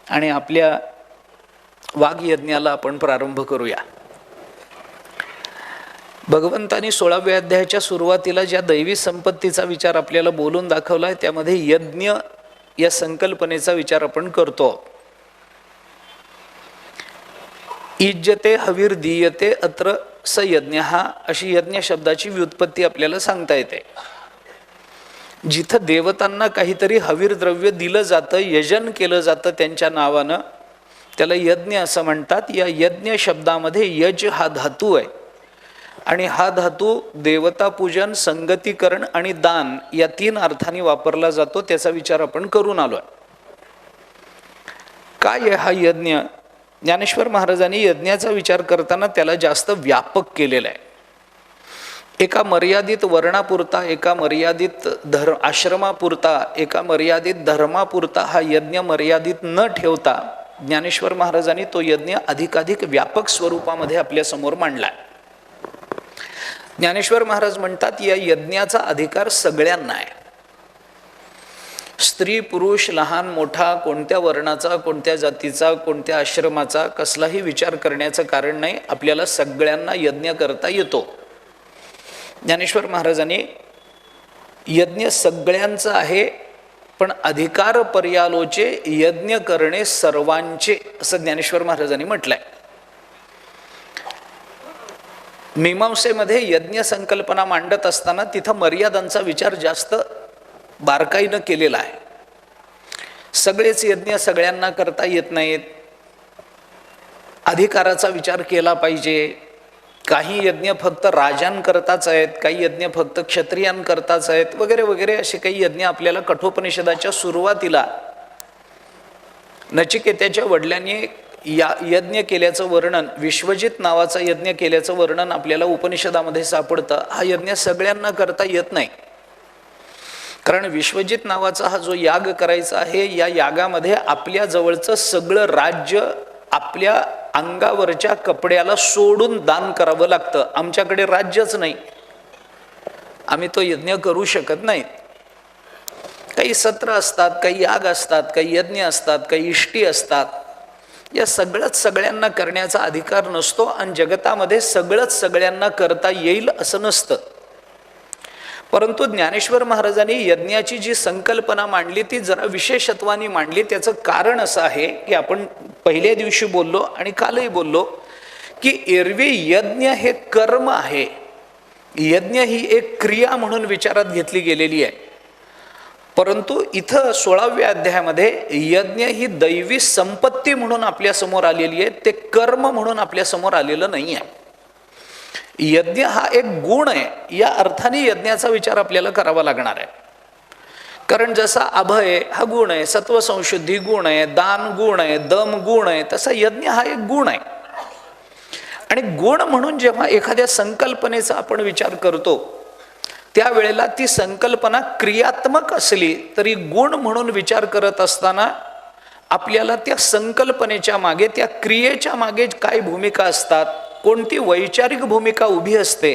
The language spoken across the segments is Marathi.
आणि आपल्या वाघयज्ञाला आपण प्रारंभ करूया. भगवंतांनी 16व्या अध्यायाच्या सुरुवातीला ज्या दैवी संपत्तीचा विचार आपल्याला बोलून दाखवलाय त्यामध्ये यज्ञ या संकल्पनेचा विचार आपण करतो. इज्जते हवीर दीयते अत्र स यज्ञ, हा अशी यज्ञ शब्दाची व्युत्पत्ती आपल्याला सांगता येते. जिथं देवतांना काहीतरी हवीर द्रव्य दिलं जातं, यजन केलं जातं त्यांच्या नावानं, त्याला यज्ञ असं म्हणतात. या यज्ञ शब्दामध्ये यज हा धातू आहे आणि हा धातू देवता पूजन, संगतीकरण आणि दान या 3 अर्थांनी वापरला जातो. त्याचा विचार आपण करून आलोय. काय आहे हा यज्ञ? ज्ञानेश्वर महाराजांनी यज्ञाचा विचार करताना त्याला जास्त व्यापक केलेला आहे. एका मर्यादित वर्णापुरता, एका मर्यादित आश्रमापुरता, एका मर्यादित धर्मापुरता हा यज्ञ मर्यादित न ठेवता ज्ञानेश्वर महाराजांनी तो यज्ञ अधिकाधिक व्यापक स्वरूपामध्ये आपल्या समोर मांडला. ज्ञानेश्वर महाराज म्हणतात या यज्ञाचा अधिकार सगळ्यांना आहे. स्त्री पुरुष लहान मोठा, कोणत्या वर्णाचा, कोणत्या जातीचा, कोणत्या आश्रमाचा कसलाही विचार करण्याचं कारण नाही. आपल्याला सगळ्यांना यज्ञ करता येतो. ज्ञानेश्वर महाराजांनी यज्ञ सगळ्यांचा आहे पण अधिकार पर्यालोचे यज्ञ करणे सर्वांचे, असं ज्ञानेश्वर महाराजांनी म्हटलंय. मीमांसेमध्ये यज्ञ संकल्पना मांडत असताना तिथं मर्यादांचा विचार जास्त बारकाईनं केलेला आहे. सगळेच यज्ञ सगळ्यांना करता येत नाहीत. अधिकाराचा विचार केला पाहिजे. काही यज्ञ फक्त राजांकरताच आहेत, काही यज्ञ फक्त क्षत्रियांकरताच आहेत, वगैरे वगैरे असे काही यज्ञ आपल्याला कठोपनिषदाच्या सुरुवातीला नचिकेत्याच्या वडिलांनी यज्ञ केल्याचं वर्णन, विश्वजित नावाचा यज्ञ केल्याचं वर्णन आपल्याला उपनिषदामध्ये सापडतं. हा यज्ञ सगळ्यांना करता येत नाही, कारण विश्वजित नावाचा हा जो याग करायचा आहे, या यागामध्ये आपल्या जवळचं सगळं राज्य आपल्या अंगावरच्या कपड्याला सोडून दान करावं लागतं. आमच्याकडे राज्यच नाही, आम्ही तो यज्ञ करू शकत नाही. काही सत्र असतात, काही याग असतात, काही यज्ञ असतात, काही इष्टी असतात. या सगळंच सगळ्यांना करण्याचा अधिकार नसतो आणि जगतामध्ये सगळंच सगळ्यांना करता येईल असं नसतं. परंतु ज्ञानेश्वर महाराजांनी यज्ञाची जी संकल्पना मांडली ती जरा विशेषत्वाने मांडली. त्याचं कारण असं आहे की आपण पहिल्या दिवशी बोललो आणि कालही बोललो की एरवी यज्ञ हे कर्म आहे, यज्ञ ही एक क्रिया म्हणून विचारात घेतली गेलेली आहे. परंतु इथं 16व्या अध्यायामध्ये यज्ञ ही दैवी संपत्ती म्हणून आपल्या समोर आलेली आहे, ते कर्म म्हणून आपल्या समोर आलेलं नाही आहे. यज्ञ हा एक गुण आहे, या अर्थाने यज्ञाचा विचार आपल्याला करावा लागणार आहे. कारण जसा अभय हा गुण आहे, सत्व संशुद्धी गुण आहे, दान गुण आहे, दम गुण आहे, तसा यज्ञ हा एक गुण आहे. आणि गुण म्हणून जेव्हा एखाद्या संकल्पनेचा आपण विचार करतो त्यावेळेला ती संकल्पना क्रियात्मक असली तरी गुण म्हणून विचार करत असताना आपल्याला त्या संकल्पनेच्या मागे, त्या क्रियेच्या मागे काय भूमिका असतात, कोणती वैचारिक भूमिका उभी असते,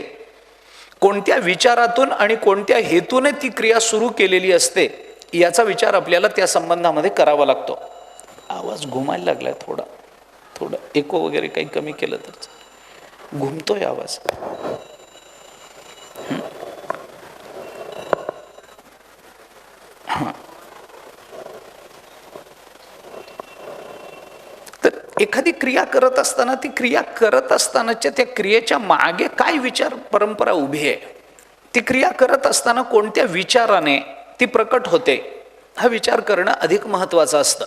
कोणत्या विचारातून आणि कोणत्या हेतूने ती क्रिया सुरू केलेली असते, याचा विचार आपल्याला त्या संबंधामध्ये करावा लागतो. आवाज घुमायला लागलाय, थोडं एको वगैरे काही कमी केलं तर घुमतोय आवाज. तर एखादी क्रिया करत असताना, ती क्रिया करत असतानाच्या त्या क्रियेच्या मागे काय विचार परंपरा उभी आहे, ती क्रिया करत असताना कोणत्या विचाराने ती प्रकट होते, हा विचार करणं अधिक महत्त्वाचं असतं.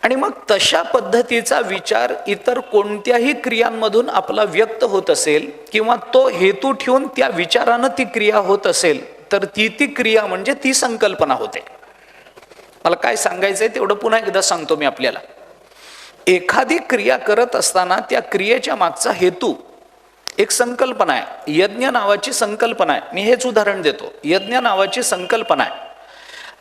आणि मग तशा पद्धतीचा विचार इतर कोणत्याही क्रियांमधून आपला व्यक्त होत असेल किंवा तो हेतू ठेवून त्या विचारानं ती क्रिया होत असेल तर ती क्रिया म्हणजे ती संकल्पना होते. मला काय सांगायचंय तेवढं पुन्हा एकदा सांगतो मी आपल्याला. एखादी क्रिया करत असताना त्या क्रियेच्या मागचा हेतू एक संकल्पना आहे. यज्ञ नावाची संकल्पना आहे. मी हेच उदाहरण देतो. यज्ञ नावाची संकल्पना आहे.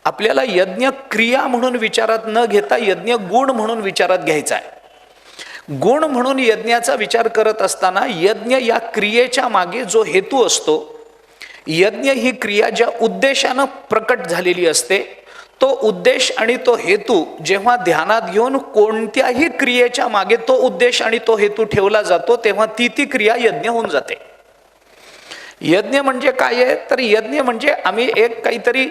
आपल्याला यज्ञ क्रिया म्हणून विचारात न घेता यज्ञ गुण म्हणून विचारात घ्यायचा आहे. गुण म्हणून यज्ञाचा विचार करत असताना यज्ञ या क्रियेच्या मागे जो हेतू असतो, यज्ञ ही क्रिया ज्या उद्देशानं प्रकट झालेली असते, तो उद्देश आणि तो हेतू जेव्हा ध्यानात घेऊन कोणत्याही क्रियेच्या मागे तो उद्देश आणि तो हेतू ठेवला जातो, तेव्हा ती क्रिया यज्ञ होऊन जाते. यज्ञ म्हणजे काय आहे? तर यज्ञ म्हणजे आम्ही एक काहीतरी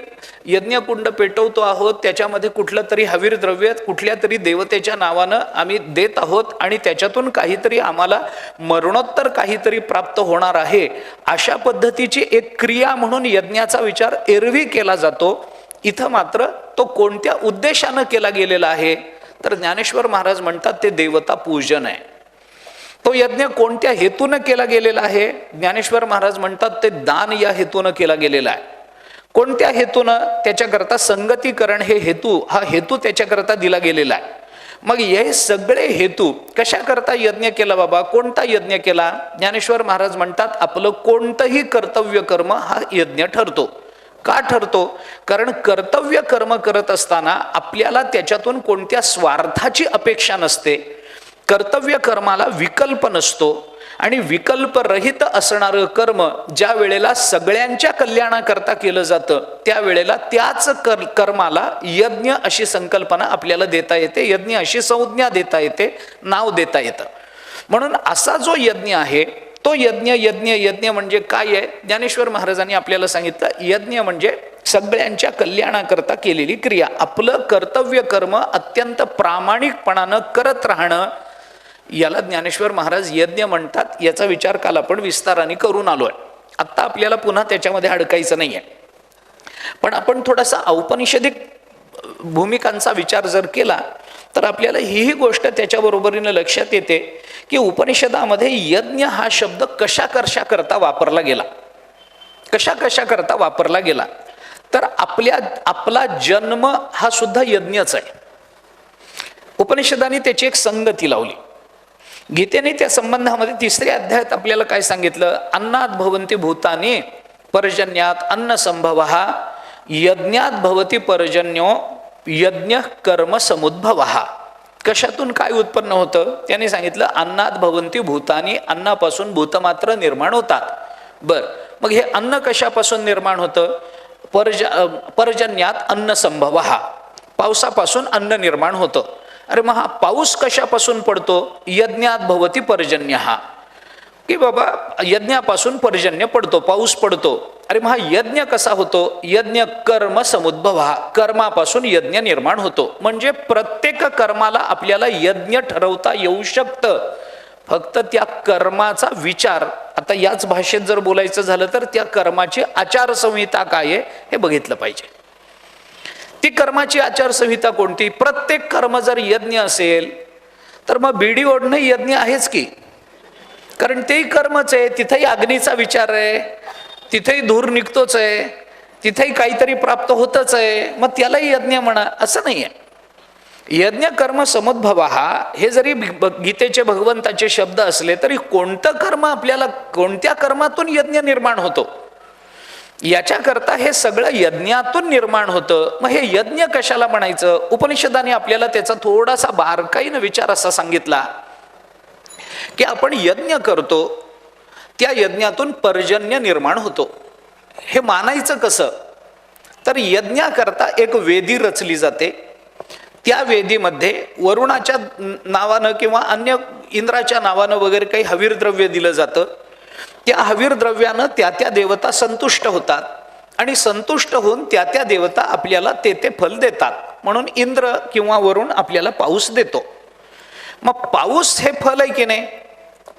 यज्ञकुंड पेटवतो आहोत, त्याच्यामध्ये कुठलं तरी हवीर द्रव्य कुठल्या तरी देवतेच्या नावानं आम्ही देत आहोत आणि त्याच्यातून काहीतरी आम्हाला मरणोत्तर काहीतरी प्राप्त होणार आहे, अशा पद्धतीची एक क्रिया म्हणून यज्ञाचा विचार एरवी केला जातो. इथं मात्र तो कोणत्या उद्देशानं केला गेलेला आहे? तर ज्ञानेश्वर महाराज म्हणतात ते देवता पूजन आहे. तो यज्ञ कोणत्या हेतूनं केला गेलेला आहे? ज्ञानेश्वर महाराज म्हणतात ते दान या हेतूनं केला गेलेला आहे. कोणत्या हेतूनं? त्याच्याकरता संगतीकरण हे हेतू, हा हेतू त्याच्याकरता दिला गेलेला आहे. मग हे सगळे हेतू कशाकरता यज्ञ केला बाबा? कोणता यज्ञ केला? ज्ञानेश्वर महाराज म्हणतात आपलं कोणतंही कर्तव्य कर्म हा यज्ञ ठरतो. का ठरतो? कारण कर्तव्य कर्म करत असताना आपल्याला त्याच्यातून कोणत्या स्वार्थाची अपेक्षा नसते. कर्तव्य कर्माला विकल्प नसतो आणि विकल्परहित असणारं कर्म ज्या वेळेला सगळ्यांच्या कल्याणाकरता केलं जातं, त्यावेळेला त्याच कर्माला यज्ञ अशी संकल्पना आपल्याला देता येते, यज्ञ अशी संज्ञा देता येते, नाव देता येतं. म्हणून असा जो यज्ञ आहे तो यज्ञ यज्ञ यज्ञ म्हणजे काय आहे? ज्ञानेश्वर महाराजांनी आपल्याला सांगितलं, यज्ञ म्हणजे सगळ्यांच्या कल्याणाकरता केलेली क्रिया. आपलं कर्तव्य कर्म अत्यंत प्रामाणिकपणानं करत राहणं, याला ज्ञानेश्वर महाराज यज्ञ म्हणतात. याचा विचार काल आपण विस्ताराने करून आलोय. आत्ता आपल्याला पुन्हा त्याच्यामध्ये अडकायचं नाहीये. पण आपण थोडासा औपनिषदिक भूमिकांचा विचार जर केला तर आपल्याला ही गोष्ट त्याच्याबरोबरीनं लक्षात येते की उपनिषदामध्ये यज्ञ हा शब्द कशा करता वापरला गेला, कशा करता वापरला गेला. तर आपला जन्म हा सुद्धा यज्ञच आहे. उपनिषदाने त्याची एक संगती लावली. गीतेने त्या संबंधामध्ये 3ऱ्या अध्यायात आपल्याला काय सांगितलं? अन्नात भवन्ति भूतानि पर्जन्यात अन्न संभवः यज्ञात भवति पर्जन्यो यज्ञ कर्म समुद्भवः. कशातून काय उत्पन्न होतं? त्याने सांगितलं अन्नात भवन्ति भूतानि, अन्नापासून भूतमात्र निर्माण होतात. बर, मग हे अन्न कशापासून निर्माण होतं? पर्जन्यात अन्न संभवः, पावसापासून अन्न निर्माण होतं. अरे मग हा पाऊस कशापासून पडतो? यज्ञात भवती पर्जन्यः, की बाबा यज्ञापासून पर्जन्य पडतो, पाऊस पडतो. अरे मग हा यज्ञ कसा होतो? यज्ञ कर्म समुद्भवः, कर्मापासून यज्ञ निर्माण होतो. म्हणजे प्रत्येक कर्माला आपल्याला यज्ञ ठरवता येऊ शकतं. फक्त त्या कर्माचा विचार, आता याच भाषेत जर बोलायचं झालं तर त्या कर्माची आचारसंहिता काय आहे हे बघितलं पाहिजे. ती कर्माची आचारसंहिता कोणती? प्रत्येक कर्म जर यज्ञ असेल तर मग बिडी ओढणं यज्ञ आहेच की, कारण तेही कर्मच आहे. तिथेही अग्नीचा विचार आहे, तिथेही धूर निघतोच आहे, तिथेही काहीतरी प्राप्त होतच आहे, मग त्यालाही यज्ञ म्हणा असं नाही आहे. यज्ञ कर्म समुद्भवः हे जरी गीतेचे भगवंताचे शब्द असले तरी कोणतं कर्म आपल्याला, कोणत्या कर्मातून यज्ञ निर्माण होतो याच्याकरता हे सगळं यज्ञातून निर्माण होतं. मग हे यज्ञ कशाला म्हणायचं? उपनिषदाने आपल्याला त्याचा थोडासा बारकाईनं विचार असा सांगितला की आपण यज्ञ करतो, त्या यज्ञातून पर्जन्य निर्माण होतो. हे मानायचं कसं? तर यज्ञाकरता एक वेदी रचली जाते. त्या वेदीमध्ये वरुणाच्या नावानं किंवा अन्य इंद्राच्या नावानं वगैरे काही हवीर द्रव्य दिलं जातं. त्या हवीर द्रव्यानं त्या देवता संतुष्ट होतात आणि संतुष्ट होऊन त्या देवता आपल्याला ते फल देतात. म्हणून इंद्र किंवा वरुण आपल्याला पाऊस देतो. मग पाऊस हे फल आहे की नाही?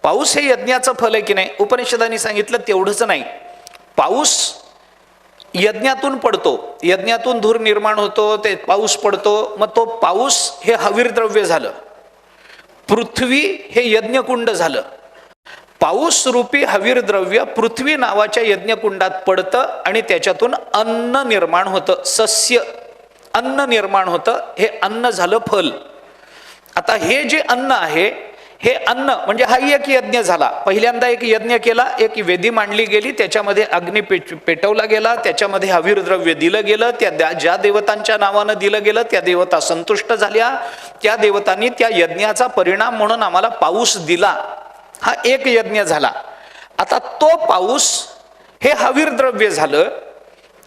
पाऊस हे यज्ञाचं फल आहे की नाही? उपनिषदांनी सांगितलं तेवढंच नाही. पाऊस यज्ञातून पडतो, यज्ञातून धूर निर्माण होतो, ते पाऊस पडतो. मग तो पाऊस हे हवीर द्रव्य झालं. पृथ्वी हे यज्ञकुंड झालं. पाऊस रूपी हवीर द्रव्य पृथ्वी नावाच्या यज्ञकुंडात पडतं आणि त्याच्यातून अन्न निर्माण होतं, सस्य अन्न निर्माण होतं. हे अन्न झालं फल. आता हे जे अन्न आहे, हे अन्न म्हणजे हा एक यज्ञ झाला. पहिल्यांदा एक यज्ञ केला, एक वेदी मांडली गेली, त्याच्यामध्ये अग्नी पेटवला गेला, त्याच्यामध्ये हवीर द्रव्य दिलं गेलं. त्या ज्या देवतांच्या नावानं दिलं गेलं त्या देवता संतुष्ट झाल्या. त्या देवतांनी त्या यज्ञाचा परिणाम म्हणून आम्हाला पाऊस दिला. हा एक यज्ञ झाला. आता तो पाऊस हे हवीर द्रव्य झालं.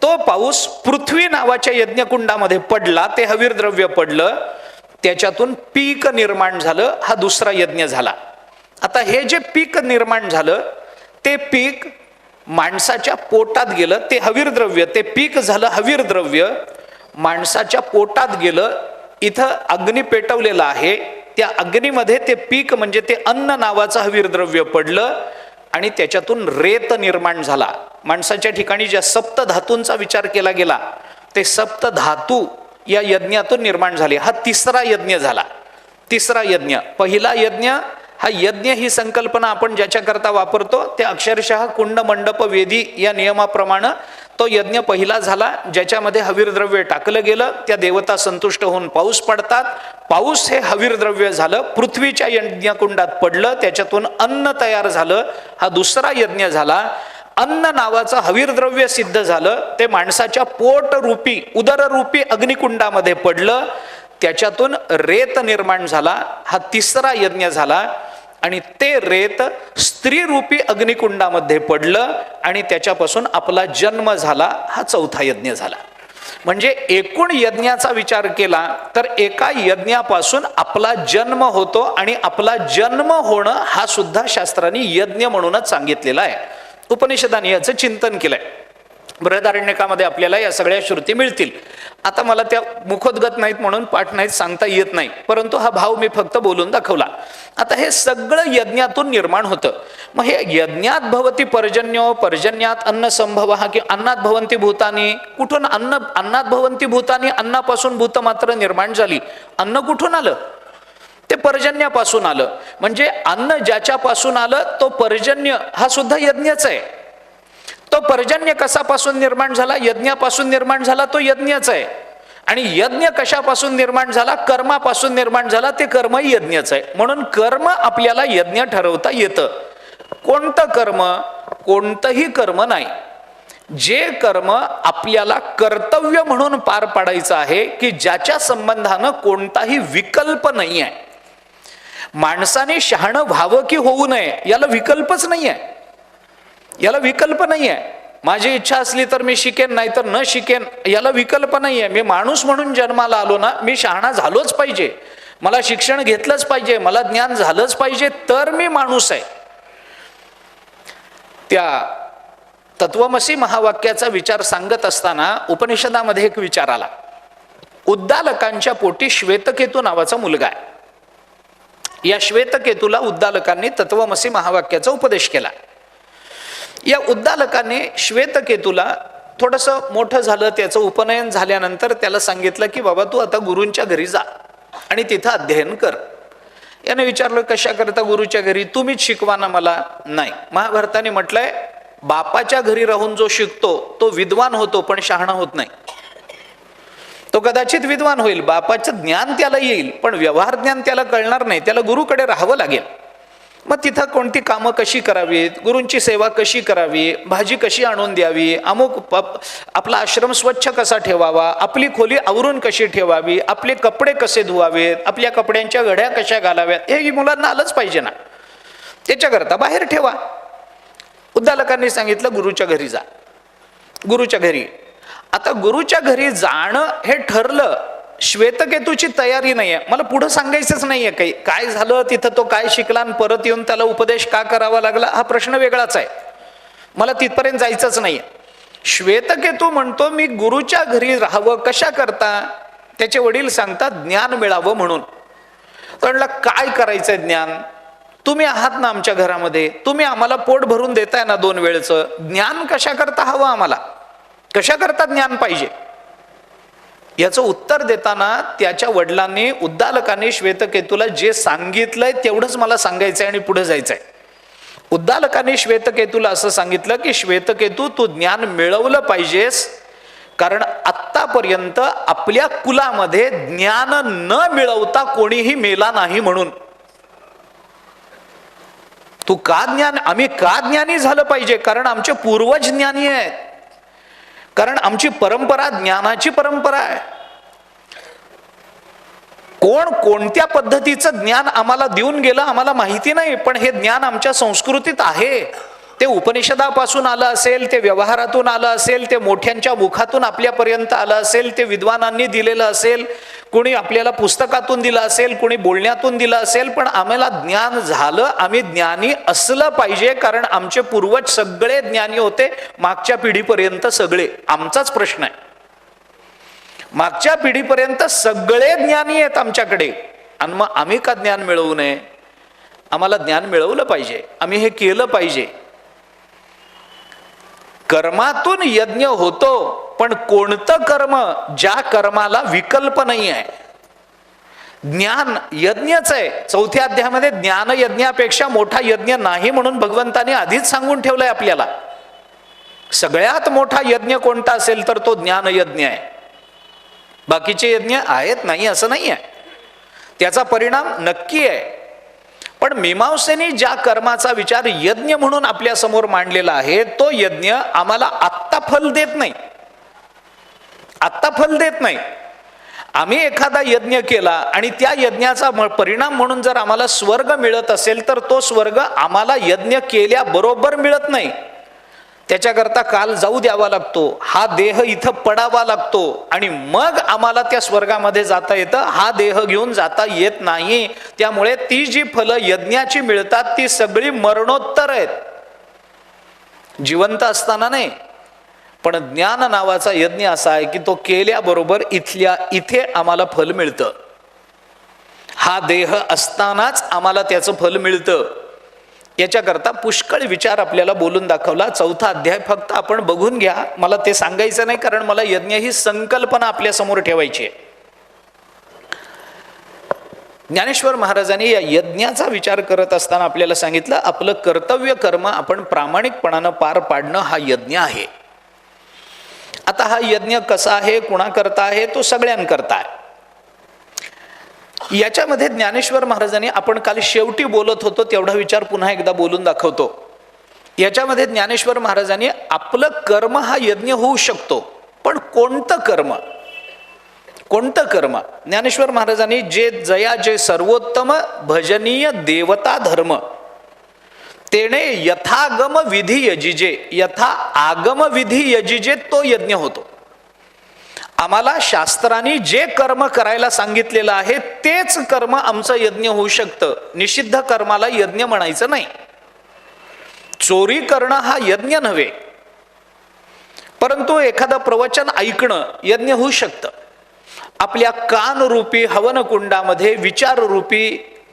तो पाऊस पृथ्वी नावाच्या यज्ञकुंडामध्ये पडला, ते हवीर द्रव्य पडलं, त्याच्यातून पीक निर्माण झालं, हा दुसरा यज्ञ झाला. आता हे जे पीक निर्माण झालं ते पीक माणसाच्या पोटात गेलं, ते हवीर द्रव्य, ते पीक झालं हवीर द्रव्य, माणसाच्या पोटात गेलं. इथं अग्नी पेटवलेला आहे, त्या अग्नीमध्ये ते पीक म्हणजे ते अन्न नावाचं हवीर द्रव्य पडलं आणि त्याच्यातून रेत निर्माण झाला. माणसाच्या ठिकाणी ज्या सप्त धातूंचा विचार केला गेला ते सप्त धातू या यज्ञातून निर्माण झाले. हा तिसरा यज्ञ झाला. तिसरा यज्ञ. पहिला यज्ञ, हा यज्ञ ही संकल्पना आपण ज्याच्याकरता वापरतो ते अक्षरशः कुंड मंडप वेदी या नियमाप्रमाणे तो यज्ञ पहिला झाला, ज्याच्यामध्ये हवीर द्रव्य टाकलं गेलं. त्या देवता संतुष्ट होऊन पाऊस पडतात. पाऊस हे हवीर द्रव्य झालं, पृथ्वीच्या यज्ञकुंडात पडलं, त्याच्यातून अन्न तयार झालं, हा दुसरा यज्ञ झाला. अन्न नावाचं हवीर द्रव्य सिद्ध झालं, ते माणसाच्या पोटरूपी उदररूपी अग्निकुंडामध्ये पडलं, त्याच्यातून रेत निर्माण झाला, हा तिसरा यज्ञ झाला. आणि ते रेत स्त्रीरूपी अग्निकुंडामध्ये पडलं आणि त्याच्यापासून आपला जन्म झाला, हा चौथा यज्ञ झाला. म्हणजे एकूण यज्ञाचा विचार केला तर एका यज्ञापासून आपला जन्म होतो आणि आपला जन्म होणं हा सुद्धा शास्त्रांनी यज्ञ म्हणूनच सांगितलेला आहे. उपनिषदांनी याचं चिंतन केलंय. बृहदारण्यकामध्ये आपल्याला या सगळ्या श्रुती मिळतील. आता मला त्या मुखोद्गत नाहीत म्हणून पाठ नाहीत, सांगता येत नाही, परंतु हा भाव मी फक्त बोलून दाखवला. आता हे सगळं यज्ञातून निर्माण होतं. मग हे यज्ञात भवती पर्जन्यो, पर्जन्यात अन्न संभव, की अन्नात भवंती भूतानी, कुठून अन्नात भवंती भूतानी, अन्नापासून भूत मात्र निर्माण झाली. अन्न कुठून आलं? ते पर्जन्यापासून आलं. म्हणजे अन्न ज्याच्यापासून आलं तो पर्जन्य हा सुद्धा यज्ञच आहे. तो पर्जन्य कशापासून निर्माण झाला? यज्ञापासून निर्माण झाला, तो यज्ञच आहे. आणि यज्ञ कशापासून निर्माण झाला? कर्मापासून निर्माण झाला, ते कर्मही यज्ञच आहे. म्हणून कर्म आपल्याला यज्ञ ठरवता येतं. कोणतं कर्म? कोणतंही कर्म नाही. जे कर्म आपल्याला कर्तव्य म्हणून पार पाडायचं आहे, की ज्याच्या संबंधानं कोणताही विकल्प नाही आहे. माणसाने शहाणं व्हावं की होऊ नये याला विकल्पच नाही आहे. याला विकल्प नाही आहे. माझी इच्छा असली तर मी शिकेन, नाही तर न शिकेन, याला विकल्प नाही आहे. मी माणूस म्हणून जन्माला आलो ना, मी शहाणा झालोच पाहिजे, मला शिक्षण घेतलंच पाहिजे, मला ज्ञान झालंच पाहिजे, तर मी माणूस आहे. त्या तत्वमसी महावाक्याचा विचार सांगत असताना उपनिषदामध्ये एक विचार आला. उद्दालकांच्या पोटी श्वेतकेतू नावाचा मुलगा आहे. या श्वेतकेतूला उद्दालकांनी तत्वमसी महावाक्याचा उपदेश केला. या उद्दालकाने श्वेतकेतूला थोडंसं मोठं झालं, त्याचं उपनयन झाल्यानंतर त्याला सांगितलं की बाबा तू आता गुरूंच्या घरी जा आणि तिथं अध्ययन कर. याने विचारलं कशा करता गुरुच्या घरी? तुम्हीच शिकवा ना मला. नाही, महाभारताने म्हटलंय बापाच्या घरी राहून जो शिकतो तो विद्वान होतो पण शहाणा होत नाही. तो कदाचित विद्वान होईल, बापाचं ज्ञान त्याला येईल, पण व्यवहार ज्ञान त्याला कळणार नाही. त्याला गुरुकडे राहावं लागेल. मग तिथं कोणती कामं कशी करावीत, गुरूंची सेवा कशी करावी, भाजी कशी आणून द्यावी, अमुक आपला आश्रम स्वच्छ कसा ठेवावा, आपली खोली आवरून कशी ठेवावी, आपले कपडे कसे धुवावेत, आपल्या कपड्यांच्या घड्या कशा घालाव्यात, हे मुलांना आलंच पाहिजे ना. त्याच्याकरता बाहेर ठेवा. उद्दालकांनी सांगितलं गुरुच्या घरी जा. गुरुच्या घरी. आता गुरुच्या घरी जाणं हे ठरलं. श्वेतकेतूची तयारी नाहीये. मला पुढं सांगायचंच नाहीये काही काय झालं तिथं, तो काय शिकला आणि परत येऊन त्याला उपदेश का करावा लागला, हा प्रश्न वेगळाच आहे. मला तिथपर्यंत जायचंच नाहीये. श्वेतकेतू म्हणतो मी गुरुच्या घरी राहावं. कशा करता? त्याचे वडील सांगतात ज्ञान मिळावं म्हणून. म्हणलं काय करायचंय ज्ञान? तुम्ही आहात ना आमच्या घरामध्ये, तुम्ही आम्हाला पोट भरून देताय ना 2 वेळचं, ज्ञान कशा करता हवं आम्हाला? कशा करता ज्ञान पाहिजे? याचं उत्तर देताना त्याच्या वडिलांनी उद्दालकांनी श्वेतकेतूला जे सांगितलंय तेवढंच मला सांगायचंय आणि पुढे जायचंय. उद्दालकांनी श्वेतकेतूला असं सांगितलं की श्वेतकेतू तू ज्ञान मिळवलं पाहिजेस, कारण आत्तापर्यंत आपल्या कुलामध्ये ज्ञान न मिळवता कोणीही मेला नाही. म्हणून तू का ज्ञान, आम्ही का ज्ञानी झालं पाहिजे? कारण आमचे पूर्वज ज्ञानी आहेत, कारण आमची परंपरा ज्ञानाची परंपरा आहे. कोण कोणत्या पद्धतीचं ज्ञान आम्हाला देऊन गेलं आम्हाला माहिती नाही, पण हे ज्ञान आमच्या संस्कृतीत आहे. ते उपनिषदापासून आलं असेल, ते व्यवहारातून आलं असेल, ते मोठ्यांच्या मुखातून आपल्यापर्यंत आलं असेल, ते विद्वानांनी दिलेलं असेल, कोणी आपल्याला पुस्तकातून दिलं असेल, कोणी बोलण्यातून दिलं असेल, पण आम्हाला ज्ञान झालं, आम्ही ज्ञानी असलं पाहिजे, कारण आमचे पूर्वज सगळे ज्ञानी होते, मागच्या पिढीपर्यंत सगळे. आमचाच प्रश्न आहे, मागच्या पिढीपर्यंत सगळे ज्ञानी आहेत आमच्याकडे, आणि मग आम्ही का ज्ञान मिळवू नये? आम्हाला ज्ञान मिळवलं पाहिजे, आम्ही हे केलं पाहिजे. कर्मातून यज्ञ होतो, पण कोणतं कर्म ज्या कर्माला विकल्प नाही आहे? ज्ञान यज्ञच आहे. 4थ्या अध्यायामध्ये ज्ञान यज्ञापेक्षा मोठा यज्ञ नाही म्हणून भगवंताने आधीच सांगून ठेवलंय आपल्याला. सगळ्यात मोठा यज्ञ कोणता असेल तर तो ज्ञान यज्ञ आहे. बाकीचे यज्ञ आहेत नाही असं नाही आहे, त्याचा परिणाम नक्की आहे. पण मीमांसेनी ज्या कर्माचा विचार यज्ञ म्हणून आपल्या समोर मांडलेला आहे, तो यज्ञ आम्हाला आत्ता फल देत नाही, आत्ता फल देत नाही. आम्ही एखादा यज्ञ केला आणि त्या यज्ञाचा परिणाम म्हणून जर आम्हाला स्वर्ग मिळत असेल तर तो स्वर्ग आम्हाला यज्ञ केल्याबरोबर मिळत नाही. त्याच्याकरता काल जाऊ द्यावा लागतो, हा देह इथं पडावा लागतो, आणि मग आम्हाला त्या स्वर्गामध्ये जाता येतं. हा देह घेऊन जाता येत नाही. त्यामुळे ती जी फलं यज्ञाची मिळतात ती सगळी मरणोत्तर आहेत, जिवंत असताना नाही. पण ज्ञान नावाचा यज्ञ असा आहे की तो केल्याबरोबर इथल्या इथे आम्हाला फल मिळतं. हा देह असतानाच आम्हाला त्याचं फल मिळतं. याच्याकरता पुष्कळ विचार आपल्याला बोलून दाखवला. 4था अध्याय फक्त आपण बघून घ्या, मला ते सांगायचं नाही, कारण मला यज्ञ ही संकल्पना आपल्या समोर ठेवायची आहे. ज्ञानेश्वर महाराजांनी या यज्ञाचा विचार करत असताना आपल्याला सांगितलं, आपलं कर्तव्य कर्म आपण प्रामाणिकपणानं पार पाडणं हा यज्ञ आहे. आता हा यज्ञ कसा आहे, कुणाकरता आहे? तो सगळ्यांकरता आहे. याच्यामध्ये ज्ञानेश्वर महाराजांनी, आपण काल शेवटी बोलत होतो तेवढा विचार पुन्हा एकदा बोलून दाखवतो. याच्यामध्ये ज्ञानेश्वर महाराजांनी आपलं कर्म हा यज्ञ होऊ शकतो, पण कोणतं कर्म, कोणतं कर्म? ज्ञानेश्वर महाराजांनी जे सर्वोत्तम भजनीय देवता धर्म तेने यथागम विधी यजिजे, यथा आगम विधी यजिजे, तो यज्ञ होतो. आम्हाला शास्त्रांनी जे कर्म करायला सांगितलेलं आहे तेच कर्म आमचं यज्ञ होऊ शकतं. निषिद्ध कर्माला यज्ञ म्हणायचं नाही. चोरी करणं हा यज्ञ नव्हे, परंतु एखादं प्रवचन ऐकणं यज्ञ होऊ शकतं. आपल्या कानरूपी हवनकुंडामध्ये विचाररूपी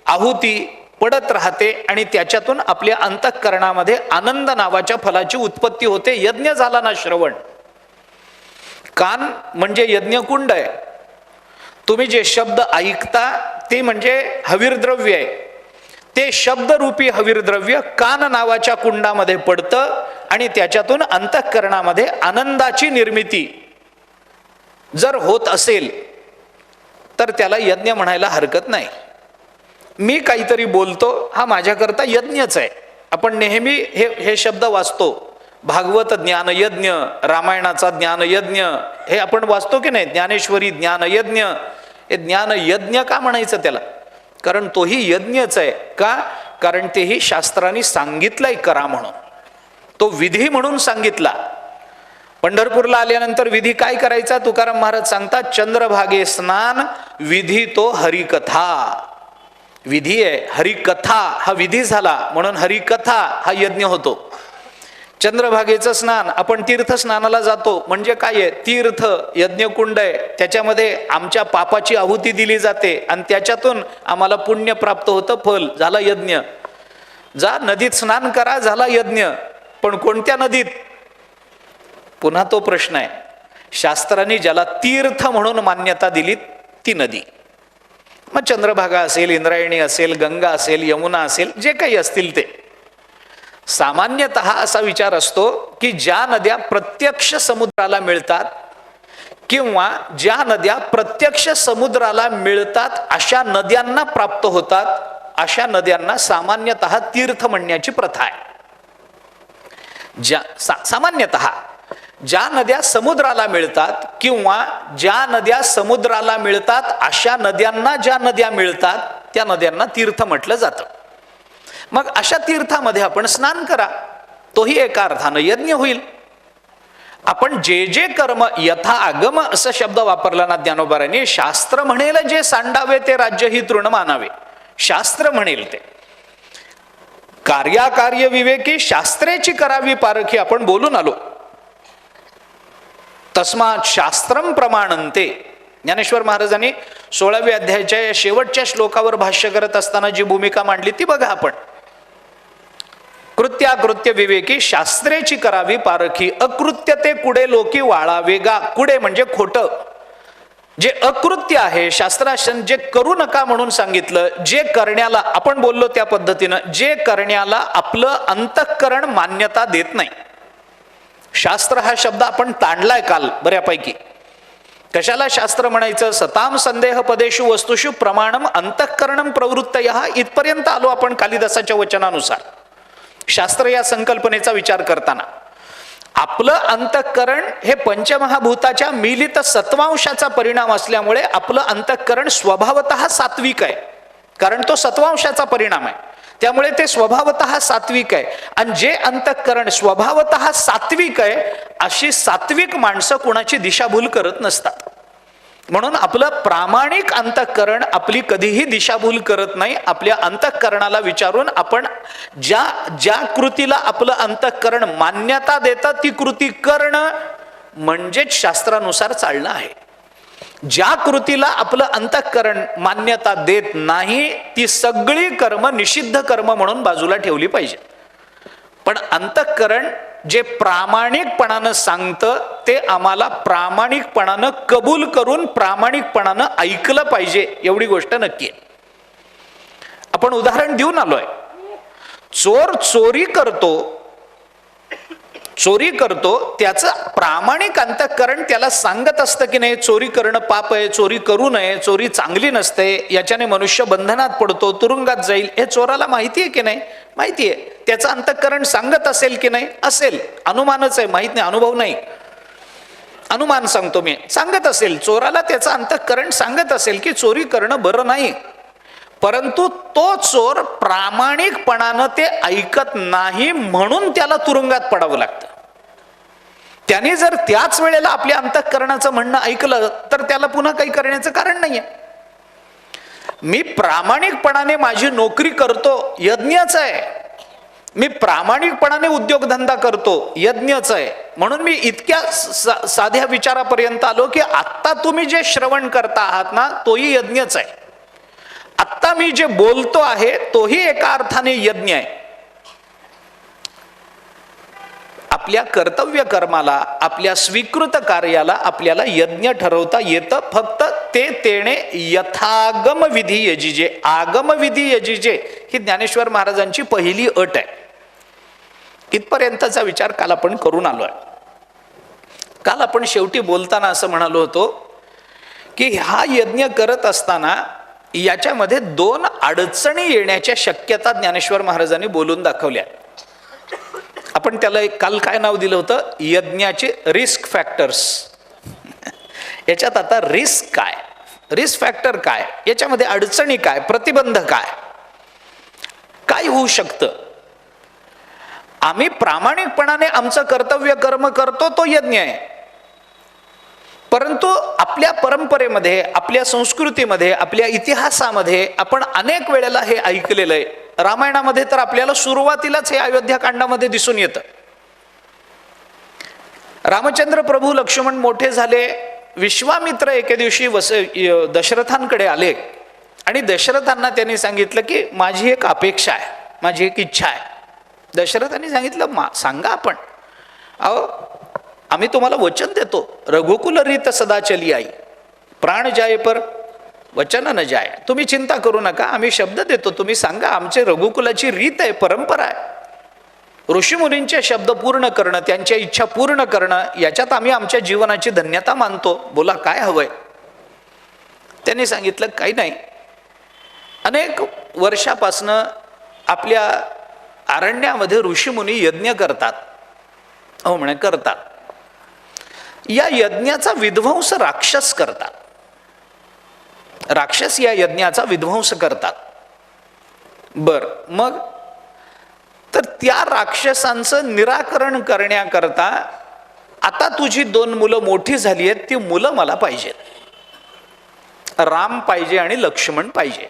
आहुती पडत राहते आणि त्याच्यातून आपल्या अंतःकरणामध्ये आनंद नावाच्या फलाची उत्पत्ती होते. यज्ञ झाला ना श्रवण. कान म्हणजे यज्ञकुंड आहे. तुम्ही जे शब्द ऐकता ते म्हणजे हवीरद्रव्य आहे. ते शब्दरूपी हवीरद्रव्य कान नावाच्या कुंडामध्ये पडतं आणि त्याच्यातून अंतःकरणामध्ये आनंदाची निर्मिती जर होत असेल तर त्याला यज्ञ म्हणायला हरकत नाही. मी काहीतरी बोलतो, हा माझ्याकरता यज्ञच आहे. आपण नेहमी हे शब्द वाचतो, भागवत ज्ञान यज्ञ, रामायणाचा ज्ञान यज्ञ, हे आपण वाचतो की नाही? ज्ञानेश्वरी ज्ञान यज्ञ. हे ज्ञान यज्ञ का म्हणायचं त्याला? कारण तोही यज्ञच आहे. का? कारण तेही शास्त्रांनी सांगितलंय करा म्हणून, तो विधी म्हणून सांगितला. पंढरपूरला आल्यानंतर विधी काय करायचा? तुकाराम महाराज सांगतात, चंद्रभागे स्नान विधी तो हरिकथा. विधी आहे, हरिकथा हा विधी झाला, म्हणून हरिकथा हा यज्ञ होतो. चंद्रभागेचं स्नान, आपण तीर्थ स्नानाला जातो म्हणजे काय आहे? तीर्थ यज्ञकुंड आहे, त्याच्यामध्ये आमच्या पापाची आहुती दिली जाते आणि त्याच्यातून आम्हाला पुण्य प्राप्त होतं, फल, झाला यज्ञ. जा नदीत स्नान करा, झाला यज्ञ. पण कोणत्या नदीत? पुन्हा तो प्रश्न आहे. शास्त्रांनी ज्याला तीर्थ म्हणून मान्यता दिली ती नदी, मग चंद्रभागा असेल, इंद्रायणी असेल, गंगा असेल, यमुना असेल, जे काही असतील ते. सामान्यतः असा विचार असतो की ज्या नद्या प्रत्यक्ष समुद्राला मिळतात किंवा ज्या नद्या प्रत्यक्ष समुद्राला मिळतात अशा नद्यांना प्राप्त होतात, अशा नद्यांना सामान्यतः तीर्थ म्हणण्याची प्रथा आहे. सामान्यतः ज्या नद्या समुद्राला मिळतात किंवा ज्या नद्या समुद्राला मिळतात अशा नद्यांना ज्या नद्या मिळतात त्या नद्यांना तीर्थ म्हटलं जातं. मग अशा तीर्थामध्ये आपण स्नान करा, तोही एका अर्थानं यज्ञ होईल. आपण जे जे कर्म यथा आगम असं शब्द वापरला ना ज्ञानोबारांनी, शास्त्र म्हणेल जे सांडावे ते राज्य ही तृण मानावे. शास्त्र म्हणेल ते कार्याकार्य विवेकी शास्त्रेची करावी पारखी आपण बोलून आलो. तस्मात शास्त्रम प्रमाणन्ते. ज्ञानेश्वर महाराजांनी 16व्या अध्यायाच्या या शेवटच्या श्लोकावर भाष्य करत असताना जी भूमिका मांडली ती बघा आपण. कृत्याकृत्य विवेकी शास्त्रेची करावी पारखी, अकृत्य ते कुडे लोकी वाळावे गा. कुडे म्हणजे खोटं. जे अकृत्य आहे शास्त्राशन जे करू नका म्हणून सांगितलं, जे करण्याला आपण बोललो त्या पद्धतीनं, जे करण्याला आपलं अंतःकरण मान्यता देत नाही. शास्त्र हा शब्द आपण ताणलाय काल बऱ्यापैकी. कशाला शास्त्र म्हणायचं? सताम संदेह पदेषु वस्तुषु प्रमाणम अंतःकरणम प्रवृत्तयः इथपर्यंत आलो आपण कालिदासाच्या वचनानुसार. शास्त्र या संकल्पनेचा विचार करताना आपलं अंतःकरण हे पंचमहाभूताच्या मिलित सत्वांशाचा परिणाम असल्यामुळे आपलं अंतःकरण स्वभावतः सात्विक आहे, कारण तो सत्वांशाचा परिणाम आहे. त्यामुळे ते स्वभावतः सात्विक आहे. आणि जे अंतःकरण स्वभावतः सात्विक आहे अशी सात्विक माणसं कोणाची दिशाभूल करत नसतात. म्हणून आपलं प्रामाणिक अंतःकरण आपली कधीही दिशाभूल करत नाही. आपल्या अंतःकरणाला विचारून आपण ज्या ज्या कृतीला आपलं अंतःकरण मान्यता देतं ती कृती करणं म्हणजेच शास्त्रानुसार चालणं आहे. ज्या कृतीला आपलं अंतःकरण मान्यता देत नाही ती सगळी कर्म निषिद्ध कर्म म्हणून बाजूला ठेवली पाहिजे. पण अंतःकरण जे प्रामाणिकपणानं सांगतं ते आम्हाला प्रामाणिकपणानं कबूल करून प्रामाणिकपणानं ऐकलं पाहिजे, एवढी गोष्ट नक्की आहे. आपण उदाहरण देऊन आलोय. चोर चोरी करतो त्याचं प्रामाणिक अंतःकरण त्याला सांगत असतं की नाही चोरी करणं पाप आहे, चोरी करू नये, चोरी चांगली नसते, याच्याने मनुष्य बंधनात पडतो, तुरुंगात जाईल, हे चोराला माहिती आहे की नाही? माहिती आहे. त्याचं अंतःकरण सांगत असेल की नाही? असेल. अनुमानच आहे, माहित नाही, अनुभव नाही, अनुमान सांगतो मी. सांगत असेल, चोराला त्याचं अंतःकरण सांगत असेल की चोरी करणं बरं नाही, परंतु तो चोर प्रामाणिकपणानं ते ऐकत नाही म्हणून त्याला तुरुंगात पडावं लागतं. त्याने जर त्याच वेळेला आपल्या अंतःकरणाचं म्हणणं ऐकलं तर त्याला पुन्हा काही करण्याचं कारण नाहीये. मी प्रामाणिकपणाने माझी नोकरी करतो, यज्ञच आहे. मी प्रामाणिकपणाने उद्योगधंदा करतो, यज्ञच आहे. म्हणून मी इतक्या साध्या विचारापर्यंत आलो की आत्ता तुम्ही जे श्रवण करता आहात ना तोही यज्ञच आहे. आत्ता मी जे बोलतो आहे तोही एका अर्थाने यज्ञ आहे. आपल्या कर्तव्य कर्माला, आपल्या स्वीकृत कार्याला आपल्याला यज्ञ ठरवता येतं, फक्त ते तेणे यथागम विधी यजिजे. आगम विधी यजिजे ही ज्ञानेश्वर महाराजांची पहिली अट आहे. इथपर्यंतचा विचार काल आपण करून आलोय. काल आपण शेवटी बोलताना असं म्हणालो होतो की हा यज्ञ करत असताना याच्यामध्ये 2 अडचणी येण्याच्या शक्यता ज्ञानेश्वर महाराजांनी बोलून दाखवल्या. आपण त्याला काल काय नाव दिलं होतं? यज्ञाचे रिस्क फॅक्टर्स. याच्यात आता रिस्क काय, रिस्क फॅक्टर काय, याच्यामध्ये अडचणी काय, प्रतिबंध काय, काय होऊ शकतं? आम्ही प्रामाणिकपणाने आमचं कर्तव्य कर्म करतो तो यज्ञ आहे, परंतु आपल्या परंपरेमध्ये, आपल्या संस्कृतीमध्ये, आपल्या इतिहासामध्ये आपण अनेक वेळेला हे ऐकलेलं आहे. रामायणामध्ये तर आपल्याला सुरुवातीलाच हे अयोध्याकांडामध्ये दिसून येतं. रामचंद्र प्रभू लक्ष्मण मोठे झाले. विश्वामित्र एके दिवशी दशरथांकडे आले आणि दशरथांना त्यांनी सांगितलं की माझी एक अपेक्षा आहे, माझी एक इच्छा आहे. दशरथांनी सांगितलं सांगा आपण. अहो आम्ही तुम्हाला वचन देतो, रघुकुल रीत सदा चली आई, प्राण जाय पर वचन न जाय. तुम्ही चिंता करू नका, आम्ही शब्द देतो, तुम्ही सांगा. आमचे रघुकुलाची रीत आहे, परंपरा आहे. ऋषीमुनींचे शब्द पूर्ण करणं, त्यांच्या इच्छा पूर्ण करणं, याच्यात आम्ही आमच्या जीवनाची धन्यता मानतो. बोला काय हवंय? त्यांनी सांगितलं काही नाही, अनेक वर्षापासनं आपल्या अरण्यामध्ये ऋषीमुनी यज्ञ करतात. हो म्हणे करतात. या यज्ञाचा विध्वंस राक्षस करतात. राक्षस या यज्ञाचा विध्वंस करतात. बर, मग तर त्या राक्षसांचं निराकरण करण्याकरता आता तुझी 2 मुलं मोठी झाली आहेत, ती मुलं मला पाहिजेत. राम पाहिजे आणि लक्ष्मण पाहिजे.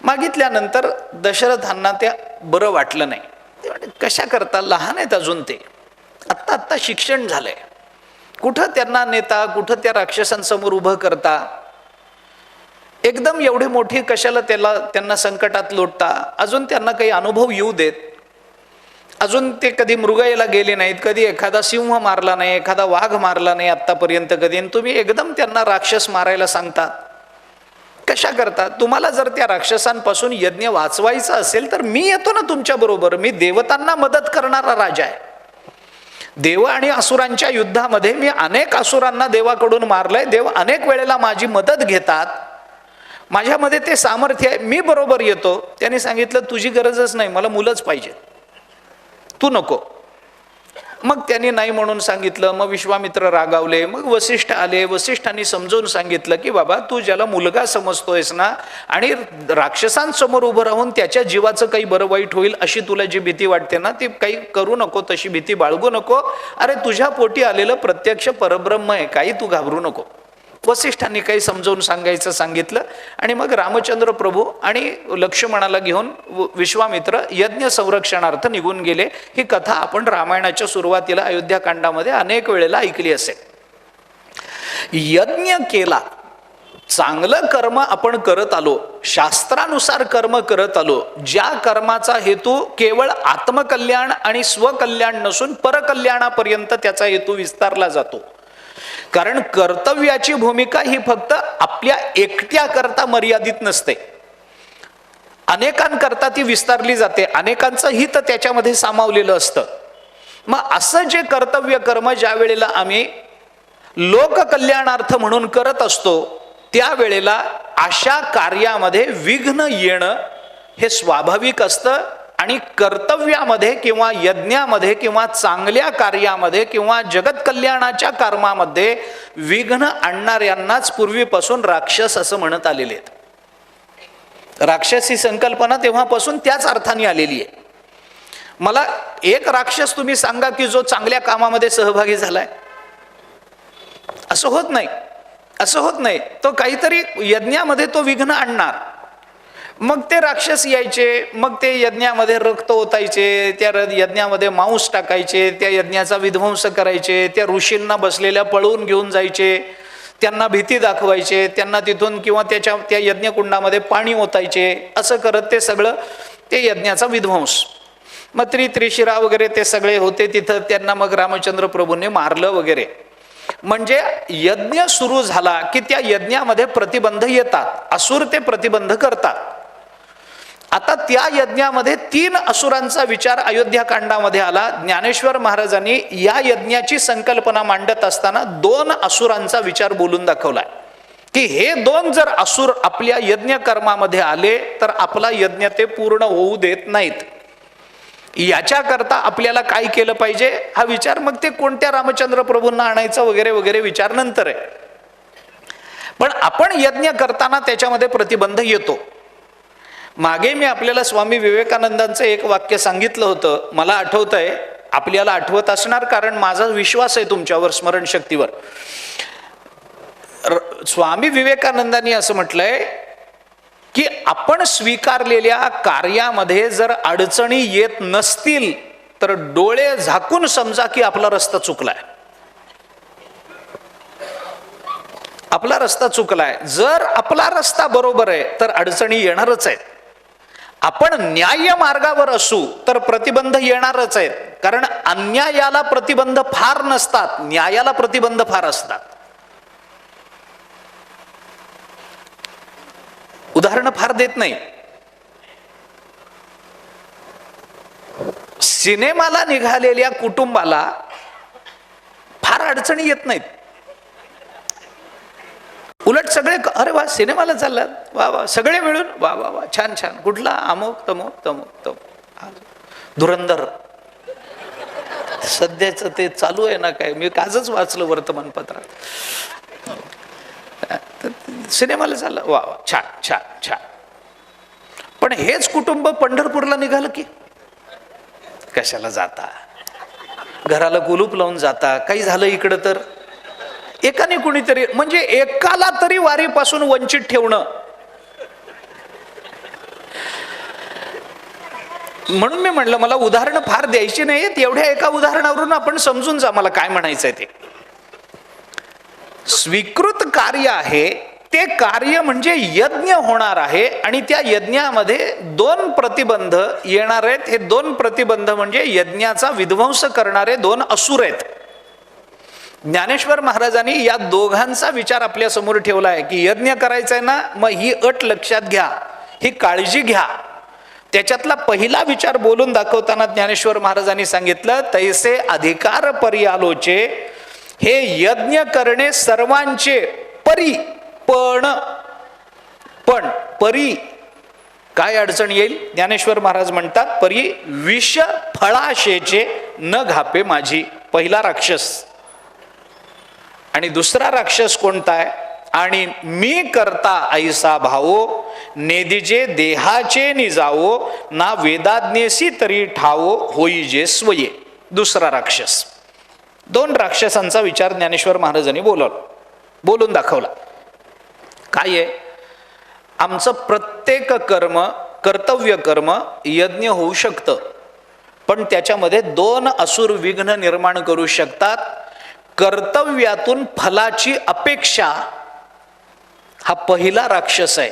मागितल्यानंतर दशरथांना त्या बरं वाटलं नाही. ते म्हणजे कशा करता, लहान आहेत अजून, ते आत्ता शिक्षण झालंय, कुठं त्यांना नेता, कुठं त्या राक्षसांसमोर उभं करता, एकदम एवढी मोठी कशाला त्यांना संकटात लोटता. अजून त्यांना काही अनुभव येऊ देत. अजून ते कधी मृगयाला गेले नाहीत, कधी एखादा सिंह मारला नाही, एखादा वाघ मारला नाही आत्तापर्यंत कधी, आणि तुम्ही एकदम त्यांना राक्षस मारायला सांगता. कशा करता? तुम्हाला जर त्या राक्षसांपासून यज्ञ वाचवायचा असेल तर मी येतो ना तुमच्या बरोबर. मी देवतांना मदत करणारा राजा आहे. देव आणि असुरांच्या युद्धामध्ये मी अनेक असुरांना देवाकडून मारलंय. देव अनेक वेळेला माझी मदत घेतात. माझ्यामध्ये ते सामर्थ्य आहे, मी बरोबर येतो. त्यांनी सांगितलं तुझी गरजच नाही, मला मुलंच पाहिजे, तू नको. मग त्यांनी नाही म्हणून सांगितलं. मग विश्वामित्र रागावले. मग वसिष्ठ आले. वसिष्ठांनी समजून सांगितलं की बाबा तू ज्याला मुलगा समजतोयस ना, आणि राक्षसांसमोर उभं राहून त्याच्या जीवाचं काही बरं वाईट होईल अशी तुला जी भीती वाटते ना, ती काही करू नको, तशी भीती बाळगू नको. अरे तुझ्या पोटी आलेलं प्रत्यक्ष परब्रह्म आहे, काही तू घाबरू नको. वसिष्ठांनी काही समजावून सांगितलं. आणि मग रामचंद्र प्रभू आणि लक्ष्मणाला घेऊन विश्वामित्र यज्ञ संरक्षणार्थ निघून गेले. ही कथा आपण रामायणाच्या सुरुवातीला अयोध्याकांडामध्ये अनेक वेळेला ऐकली असेल. यज्ञ केला, चांगलं कर्म आपण करत आलो, शास्त्रानुसार कर्म करत आलो, ज्या कर्माचा हेतू केवळ आत्मकल्याण आणि स्वकल्याण नसून परकल्याणापर्यंत त्याचा हेतू विस्तारला जातो. कारण कर्तव्याची भूमिका ही फक्त आपल्या एकट्या करता मर्यादित नसते, अनेकांकरता ती विस्तारली जाते, अनेकांचं हित त्याच्यामध्ये सामावलेलं असतं. मग असं जे कर्तव्य कर्म ज्या वेळेला आम्ही लोककल्याणार्थ म्हणून करत असतो, त्यावेळेला अशा कार्यामध्ये विघ्न येणं हे स्वाभाविक असतं. आणि कर्तव्यामध्ये किंवा यज्ञामध्ये किंवा चांगल्या कार्यामध्ये किंवा जगत कल्याणाच्या कर्मामध्ये विघ्न आणणाऱ्यांनाच पूर्वीपासून राक्षस असं म्हणत आलेले आहेत. राक्षस ही संकल्पना तेव्हापासून त्याच अर्थाने आलेली आहे. मला एक राक्षस तुम्ही सांगा की जो चांगल्या कामामध्ये सहभागी झालाय. असं होत नाही. तो काहीतरी यज्ञामध्ये तो विघ्न आणणार. मग ते राक्षस यायचे, मग ते यज्ञामध्ये रक्त ओतायचे, त्या यज्ञामध्ये मांस टाकायचे, त्या यज्ञाचा विध्वंस करायचे, त्या ऋषींना बसलेल्या पळवून घेऊन जायचे, त्यांना भीती दाखवायचे, त्यांना तिथून किंवा त्या यज्ञकुंडामध्ये पाणी ओतायचे. असं करत ते सगळं ते यज्ञाचा विध्वंस. मग त्रिशिरा वगैरे ते सगळे होते तिथं. त्यांना मग रामचंद्र प्रभूंनी मारलं वगैरे. म्हणजे यज्ञ सुरू झाला की त्या यज्ञामध्ये प्रतिबंध येतात, असुर ते प्रतिबंध करतात. आता त्या यज्ञामध्ये 3 असुरांचा विचार अयोध्याकांडामध्ये आला. ज्ञानेश्वर महाराजांनी या यज्ञाची संकल्पना मांडत असताना 2 असुरांचा विचार बोलून दाखवलाय की हे 2 जर असुर आपल्या यज्ञ कर्मामध्ये आले तर आपला यज्ञ ते पूर्ण होऊ देत नाहीत. याच्याकरता आपल्याला काय केलं पाहिजे हा विचार, मग ते कोणत्या रामचंद्र प्रभूंना आणायचं वगैरे वगैरे विचार नंतर आहे. पण आपण यज्ञ करताना त्याच्यामध्ये प्रतिबंध येतो. मागे मी आपल्याला स्वामी विवेकानंदांचं एक वाक्य सांगितलं होतं, मला आठवतंय, आपल्याला आठवत असणार कारण माझा विश्वास आहे तुमच्यावर, स्मरणशक्तीवर. स्वामी विवेकानंदांनी असं म्हटलंय की आपण स्वीकारलेल्या कार्यामध्ये जर अडचणी येत नसतील तर डोळे झाकून समजा की आपला रस्ता चुकलाय. आपला रस्ता चुकलाय. जर आपला रस्ता बरोबर आहे तर अडचणी येणारच आहेत. आपण न्याय मार्गावर असू तर प्रतिबंध येणारच आहेत. कारण अन्यायाला प्रतिबंध फार नसतात, न्यायाला प्रतिबंध फार असतात. उदाहरण फार देत नाही. सिनेमाला निघालेल्या कुटुंबाला फार अडचणी येत नाहीत. उलट सगळे अरे वा सिनेमाला चाललात, वा वा, सगळे मिळून वा वा वा, छान छान, कुठला अमुक तमुक तमुक तमुक, धुरंधर सध्याचं ते चालू आहे ना, काय मी आजच वाचलं वर्तमानपत्रात, सिनेमाला चालला, वा वा, छान छान छान. पण हेच कुटुंब पंढरपूरला निघालं की कशाला जाता, घराला कुलूप लावून जाता, काही झालं इकडं तर एकाने कुणीतरी, म्हणजे एकाला तरी वारीपासून वंचित ठेवणं. म्हणून मी म्हणलं मला उदाहरणं फार द्यायची नाहीत, एवढ्या एका उदाहरणावरून आपण समजून जा मला काय म्हणायचंय ते. स्वीकृत कार्य आहे ते कार्य म्हणजे यज्ञ होणार आहे आणि त्या यज्ञामध्ये दोन प्रतिबंध येणार आहेत. हे दोन प्रतिबंध म्हणजे यज्ञाचा विध्वंस करणारे दोन असुर आहेत. ज्ञानेश्वर महाराजांनी या दोघांचा विचार आपल्या समोर ठेवला आहे की यज्ञ करायचा आहे ना, मग ही अट लक्षात घ्या, ही काळजी घ्या. त्याच्यातला पहिला विचार बोलून दाखवताना ज्ञानेश्वर महाराजांनी सांगितलं, तैसे अधिकार पर्यालोचे, हे यज्ञ करणे सर्वांचे परी, पण परी काय अडचण येईल. ज्ञानेश्वर महाराज म्हणतात, परी विष फळाशेचे न घापे माझी. पहिला राक्षस. आणि दुसरा राक्षस कोणता आहे, आणि मी करता ऐसा भावो, नेदिजे देहाचे निजावो, ना वेदाज्ञेसी तरी ठावो, होई जे स्वये. दुसरा राक्षस. दोन राक्षसांचा विचार ज्ञानेश्वर महाराजांनी बोलून दाखवला. काय आहे, आमचं प्रत्येक कर्म, कर्तव्य कर्म यज्ञ होऊ शकतं, पण त्याच्यामध्ये दोन असुर विघ्न निर्माण करू शकतात. कर्तव्यातून फलाची अपेक्षा हा पहिला राक्षस आहे,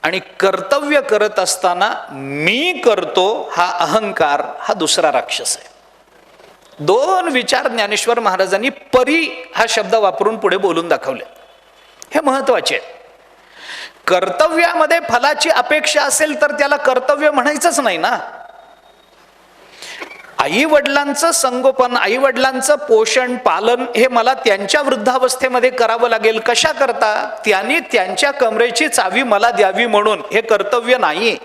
आणि कर्तव्य करत असताना मी करतो हा अहंकार हा दुसरा राक्षस आहे. दोन विचार ज्ञानेश्वर महाराजांनी परी हा शब्द वापरून पुढे बोलून दाखवले. हे महत्वाचे आहे. कर्तव्यामध्ये फलाची अपेक्षा असेल तर त्याला कर्तव्य म्हणायचंच नाही ना. आई वडिलांचं संगोपन, आई वडिलांचं पोषण पालन हे मला त्यांच्या वृद्धावस्थेमध्ये करावं लागेल. कशा करता, त्यांनी त्यांच्या कमरेची चावी मला द्यावी म्हणून. हे कर्तव्य नाही,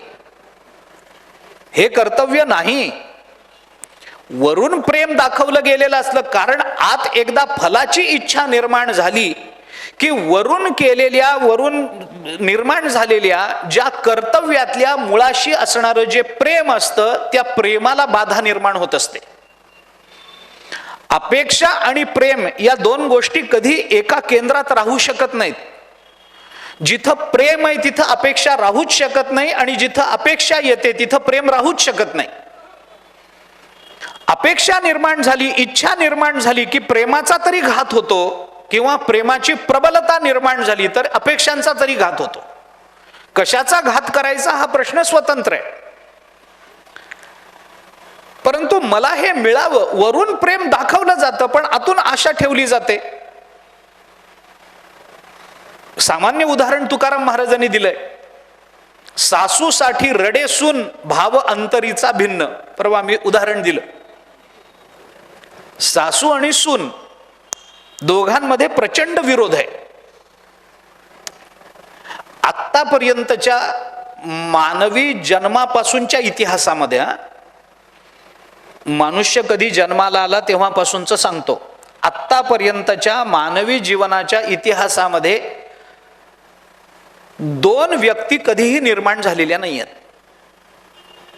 हे कर्तव्य नाही. वरून प्रेम दाखवलं गेलेलं असलं, कारण आत एकदा फलाची इच्छा निर्माण झाली की वरून निर्माण झालेल्या ज्या कर्तव्यातल्या मुळाशी असणारं जे प्रेम असतं त्या प्रेमाला बाधा निर्माण होत असते. अपेक्षा आणि प्रेम या दोन गोष्टी कधी एका केंद्रात राहू शकत नाहीत. जिथं प्रेम आहे तिथं अपेक्षा राहूच शकत नाही, आणि जिथं अपेक्षा येते तिथं प्रेम राहूच शकत नाही. अपेक्षा निर्माण झाली, इच्छा निर्माण झाली की प्रेमाचा तरी घात होतो, किंवा प्रेमाची प्रबलता निर्माण झाली तर अपेक्षांचा तरी घात होतो. कशाचा घात करायचा हा प्रश्न स्वतंत्र आहे. परंतु मला हे मिळावं, वरून प्रेम दाखवलं जातं पण आतून आशा ठेवली जाते. सामान्य उदाहरण तुकाराम महाराजांनी दिलंय. सासूसाठी रडे सून, भाव अंतरीचा भिन्न. परवा मी उदाहरण दिलं. सासू आणि सून दोघांमध्ये प्रचंड विरोध आहे. आतापर्यंतच्या मानवी जन्मापासूनच्या इतिहासामध्ये, मनुष्य कधी जन्माला आला तेव्हापासूनच सांगतो, आतापर्यंतच्या मानवी जीवनाच्या इतिहासामध्ये दोन व्यक्ती कधीही निर्माण झालेल्या नाही आहेत.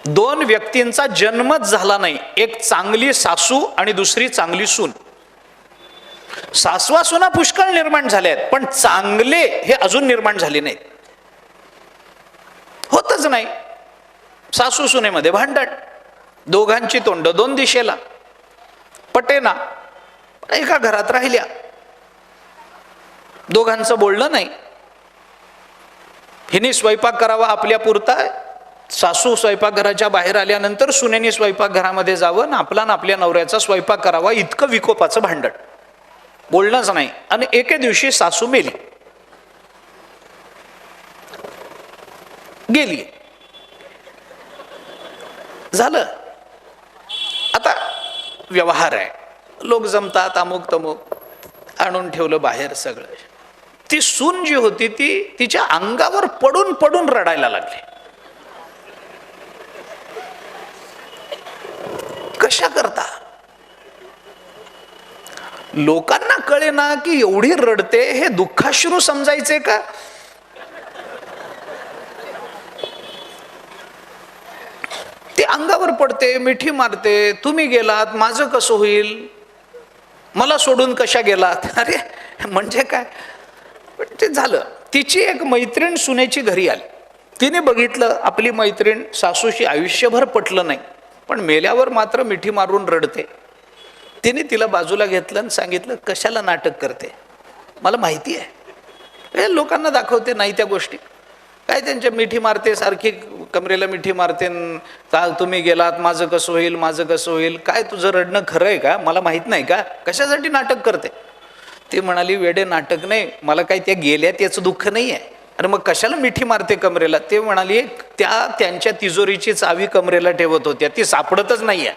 दोन व्यक्तींचा जन्मच झाला नाही. एक चांगली सासू आणि दुसरी चांगली सून. सासवा सुना पुष्कळ निर्माण झाले आहेत, पण चांगले हे अजून निर्माण झाले नाहीत. होतच नाही. सासू सुनेमध्ये भांडण, दोघांची तोंड दोन दिशेला, पटेना, एका घरात राहिल्या, दोघांचं बोलणं नाही. हिने स्वयंपाक करावा आपल्या पुरता, सासू स्वयंपाकघराच्या बाहेर आल्यानंतर सुनेनी स्वयंपाकघरामध्ये जावं, आपला ना आपल्या नवऱ्याचा स्वयंपाक करावा, इतकं विकोपाचं भांडण, बोलणंच नाही. आणि एके दिवशी सासू मेली, गेली, झालं. आता व्यवहार आहे, लोक जमतात, अमुक तमुक, आणून ठेवलं बाहेर सगळं. ती सून जी होती ती तिच्या अंगावर पडून पडून रडायला लागली. कशा करता? लोकांना कळे ना की एवढी रडते, हे दुःखाश्रू समजायचे का? अंगावर पडते, मिठी मारते, तुम्ही गेलात माझं कसं होईल, मला सोडून कशा गेलात. अरे म्हणजे काय. पण ते झालं. तिची एक मैत्रीण सुनेची घरी आली. तिने बघितलं आपली मैत्रीण सासूशी आयुष्यभर पटलं नाही, पण मेल्यावर मात्र मिठी मारून रडते. तिने तिला बाजूला घेतलं आणि सांगितलं, कशाला नाटक करते, मला माहिती आहे. हे लोकांना दाखवते नाही त्या गोष्टी. काय त्यांच्या मिठी मारते, सारखी कमरेला मिठी मारते, तुम्ही गेलात माझं कसं होईल, माझं कसं होईल. काय तुझं रडणं खरं आहे का, मला माहीत नाही का, कशासाठी नाटक करते. ती म्हणाली, वेडे नाटक नाही, मला काही त्या गेल्या त्याचं दुःख नाही आहे. आणि मग कशाला मिठी मारते कमरेला. ते म्हणाली, त्यांच्या तिजोरीची चावी कमरेला ठेवत होत्या, ती सापडतच नाही आहे.